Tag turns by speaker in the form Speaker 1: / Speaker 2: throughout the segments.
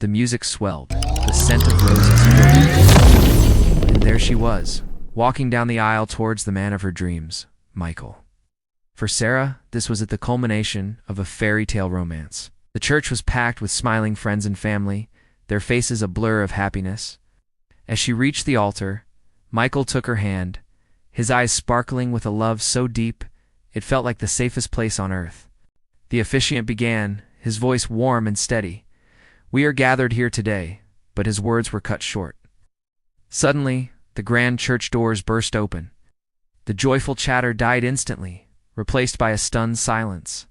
Speaker 1: The music swelled. The scent of roses filled the air. And there she was, walking down the aisle towards the man of her dreams, Michael. For Sarah, this was at the culmination of a fairy tale romance. The church was packed with smiling friends and family, their faces a blur of happiness. As she reached the altar, Michael took her hand, his eyes sparkling with a love so deep it felt like the safest place on earth. The officiant began, his voice warm and steady. "We are gathered here today," but his words were cut short. Suddenly, the grand church doors burst open. The joyful chatter died instantly, replaced by a stunned silence.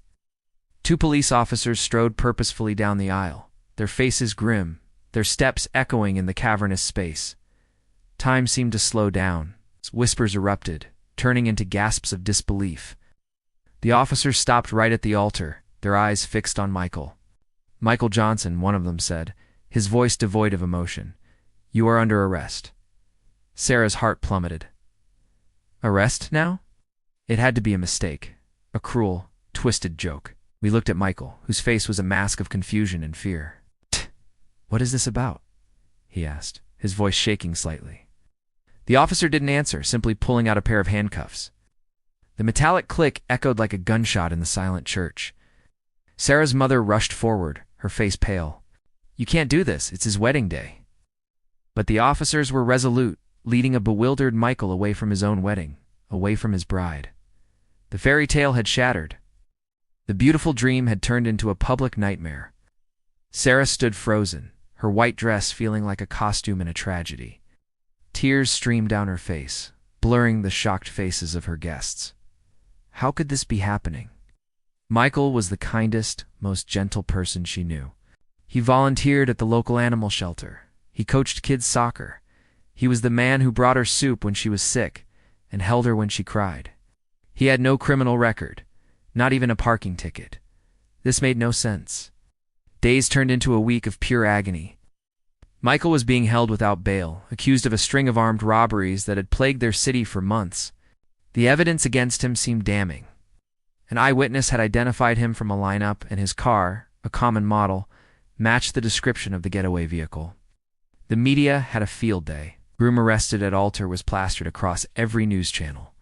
Speaker 1: Two police officers strode purposefully down the aisle, their faces grim, their steps echoing in the cavernous space. Time seemed to slow down. Whispers erupted, turning into gasps of disbelief. The officers stopped right at the altar, their eyes fixed on Michael. "Michael Johnson," one of them said, his voice devoid of emotion. "You are under arrest." Sarah's heart plummeted. Arrest now? It had to be a mistake, a cruel, twisted joke. We looked at Michael, whose face was a mask of confusion and fear. "What is this about?" he asked, his voice shaking slightly. The officer didn't answer, simply pulling out a pair of handcuffs. The metallic click echoed like a gunshot in the silent church. Sarah's mother rushed forward, her face pale. "You can't do this, it's his wedding day." But the officers were resolute, leading a bewildered Michael away from his own wedding, away from his bride. The fairy tale had shattered. The beautiful dream had turned into a public nightmare. Sarah stood frozen, her white dress feeling like a costume in a tragedy. Tears streamed down her face, blurring the shocked faces of her guests. How could this be happening? Michael was the kindest, most gentle person she knew. He volunteered at the local animal shelter. He coached kids' soccer. He was the man who brought her soup when she was sick and held her when she cried. He had no criminal record, not even a parking ticket. This made no sense. Days turned into a week of pure agony. Michael was being held without bail, accused of a string of armed robberies that had plagued their city for months. The evidence against him seemed damning. An eyewitness had identified him from a lineup, and his car, a common model, matched the description of the getaway vehicle. The media had a field day. "Groom arrested at altar" was plastered across every news channel.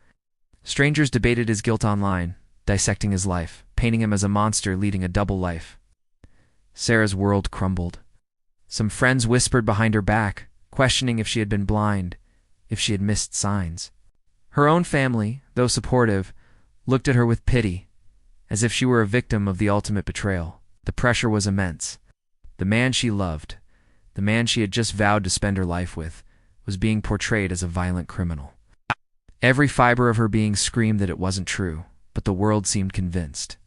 Speaker 1: Strangers debated his guilt online, dissecting his life, painting him as a monster leading a double life. Sarah's world crumbled. Some friends whispered behind her back, questioning if she had been blind, if she had missed signs. Her own family, though supportive, looked at her with pity, as if she were a victim of the ultimate betrayal. The pressure was immense. The man she loved, the man she had just vowed to spend her life with, was being portrayed as a violent criminal. Every fiber of her being screamed that it wasn't true, but the world seemed convinced.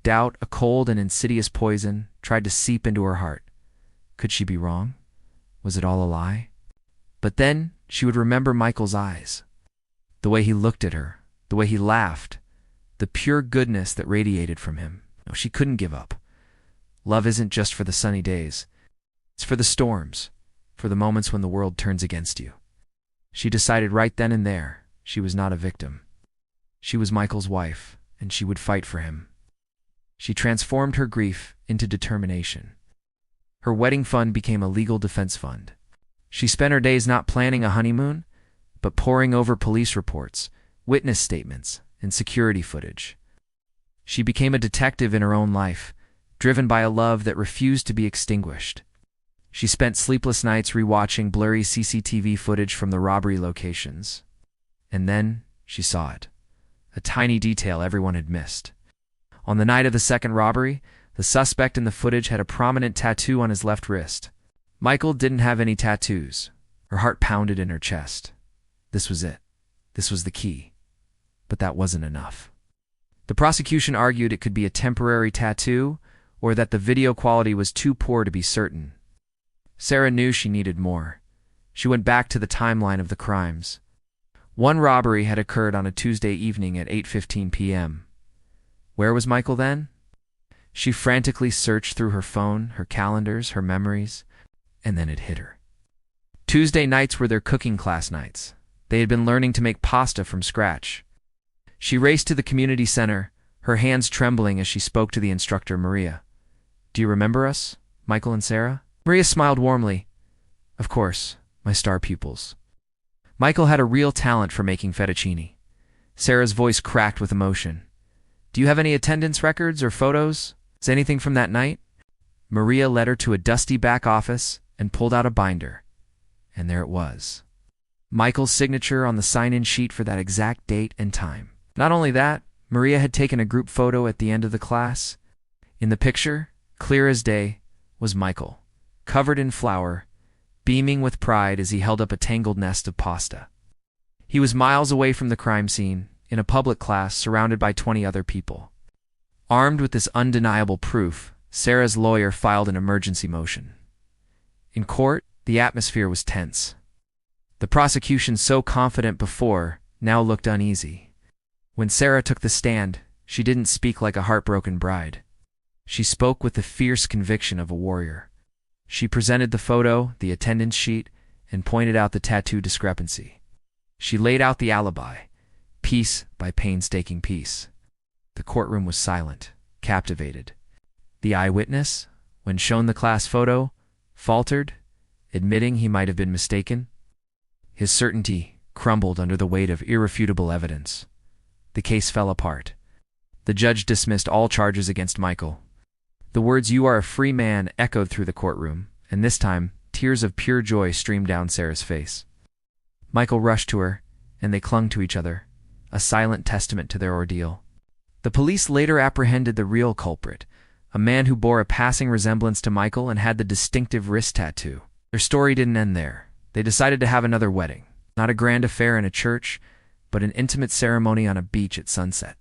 Speaker 1: Doubt, a cold and insidious poison, tried to seep into her heart. Could she be wrong? Was it all a lie? But then she would remember Michael's eyes. The way he looked at her, the way he laughed, the pure goodness that radiated from him. No, she couldn't give up. Love isn't just for the sunny days. It's for the storms, for the moments when the world turns against you. She decided right then and there she was not a victim. She was Michael's wife, and she would fight for him. She transformed her grief into determination. Her wedding fund became a legal defense fund. She spent her days not planning a honeymoon, but poring over police reports, witness statements, and security footage. She became a detective in her own life, driven by a love that refused to be extinguished. She spent sleepless nights rewatching blurry CCTV footage from the robbery locations. And then she saw it. A tiny detail everyone had missed. On the night of the second robbery, the suspect in the footage had a prominent tattoo on his left wrist. Michael didn't have any tattoos. Her heart pounded in her chest. This was it. This was the key. But that wasn't enough. The prosecution argued it could be a temporary tattoo, or that the video quality was too poor to be certain. Sarah knew she needed more. She went back to the timeline of the crimes. One robbery had occurred on a Tuesday evening at 8:15 p.m. Where was Michael then? She frantically searched through her phone, her calendars, her memories, and then it hit her. Tuesday nights were their cooking class nights. They had been learning to make pasta from scratch. She raced to the community center, her hands trembling as she spoke to the instructor, Maria. "Do you remember us, Michael and Sarah?" Maria smiled warmly. Of course, my star pupils. Michael had a real talent for making fettuccine. Sarah's voice cracked with emotion. Do you have any attendance records or photos? Is anything from that night? Maria led her to a dusty back office and pulled out a binder. And there it was. Michael's signature on the sign-in sheet for that exact date and time. Not only that, Maria had taken a group photo at the end of the class. In the picture, clear as day, was Michael, covered in flour, beaming with pride as he held up a tangled nest of pasta. He was miles away from the crime scene, in a public class surrounded by 20 other people. Armed with this undeniable proof, Sarah's lawyer filed an emergency motion. In court, the atmosphere was tense. The prosecution, so confident before, now looked uneasy. When Sarah took the stand, she didn't speak like a heartbroken bride. She spoke with the fierce conviction of a warrior. She presented the photo, the attendance sheet, and pointed out the tattoo discrepancy. She laid out the alibi, piece by painstaking piece. The courtroom was silent, captivated. The eyewitness, when shown the class photo, faltered, admitting he might have been mistaken. His certainty crumbled under the weight of irrefutable evidence. The case fell apart. The judge dismissed all charges against Michael. The words, "You are a free man," echoed through the courtroom, and this time, tears of pure joy streamed down Sarah's face. Michael rushed to her, and they clung to each other, a silent testament to their ordeal. The police later apprehended the real culprit, a man who bore a passing resemblance to Michael and had the distinctive wrist tattoo. Their story didn't end there. They decided to have another wedding, not a grand affair in a church, but an intimate ceremony on a beach at sunset.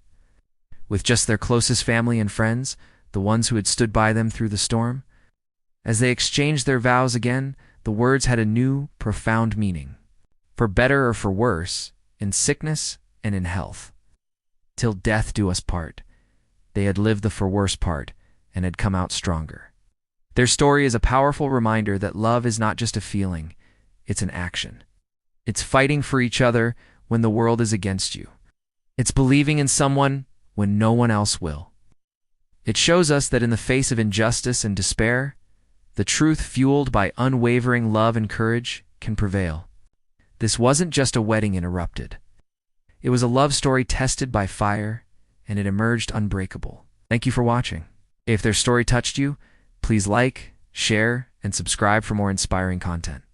Speaker 1: With just their closest family and friends, the ones who had stood by them through the storm. As they exchanged their vows again, the words had a new, profound meaning. For better or for worse, in sickness and in health. Till death do us part. They had lived the for worse part and had come out stronger. Their story is a powerful reminder that love is not just a feeling, it's an action. It's fighting for each other when the world is against you. It's believing in someone when no one else will. It shows us that in the face of injustice and despair, the truth fueled by unwavering love and courage can prevail. This wasn't just a wedding interrupted. It was a love story tested by fire, and it emerged unbreakable. Thank you for watching. If their story touched you, please like, share, and subscribe for more inspiring content.